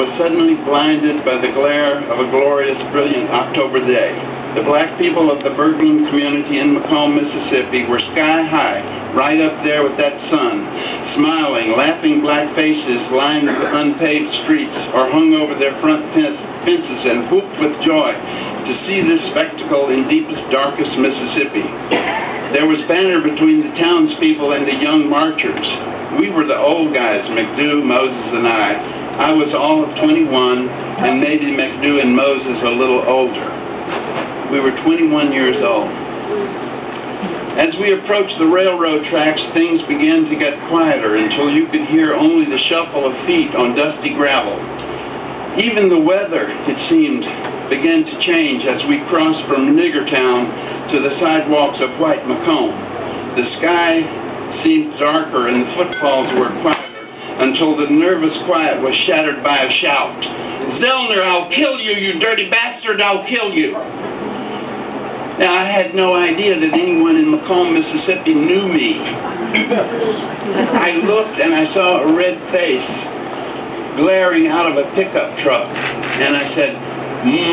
was suddenly blinded by the glare of a glorious, brilliant October day. The black people of the Berglund community in Macomb, Mississippi were sky high, right up there with that sun, smiling, laughing black faces lined the unpaved streets or hung over their front fences and whooped with joy to see this spectacle in deepest, darkest Mississippi. There was banter between the townspeople and the young marchers. We were the old guys, McDew, Moses, and I was all of 21, and maybe McDew and Moses a little older. We were 21 years old. As we approached the railroad tracks, things began to get quieter until you could hear only the shuffle of feet on dusty gravel. Even the weather, it seemed, began to change as we crossed from Niggertown to the sidewalks of White Macomb. The sky seemed darker and the footfalls were quieter until the nervous quiet was shattered by a shout. "Zellner, I'll kill you, you dirty bastard, I'll kill you." Now, I had no idea that anyone in Macomb, Mississippi knew me. I looked and I saw a red face glaring out of a pickup truck, and I said,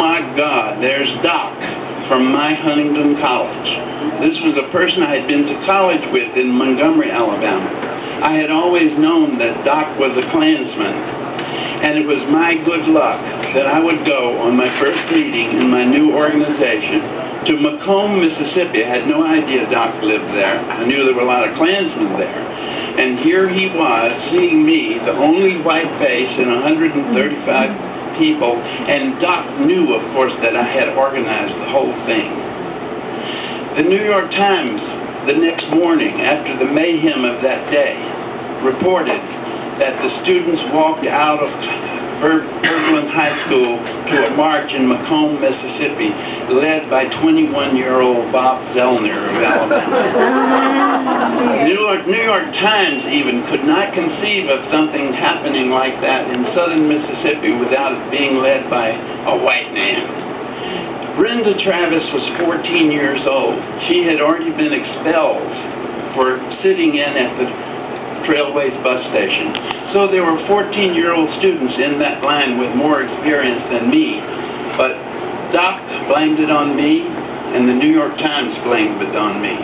"My God, there's Doc from my Huntington College." This was a person I had been to college with in Montgomery, Alabama. I had always known that Doc was a Klansman, and it was my good luck that I would go on my first meeting in my new organization to Macomb, Mississippi. I had no idea Doc lived there. I knew there were a lot of Klansmen there. And here he was, seeing me, the only white face in 135 people, and Doc knew, of course, that I had organized the whole thing. The New York Times, the next morning, after the mayhem of that day, reported that the students walked out of Berglund High School to a march in Macomb, Mississippi, led by 21-year-old Bob Zellner of Alabama. New York Times even could not conceive of something happening like that in southern Mississippi without it being led by a white man. Brenda Travis was 14 years old. She had already been expelled for sitting in at the Trailways bus station. So there were 14-year-old students in that line with more experience than me. But Doc blamed it on me, and the New York Times blamed it on me.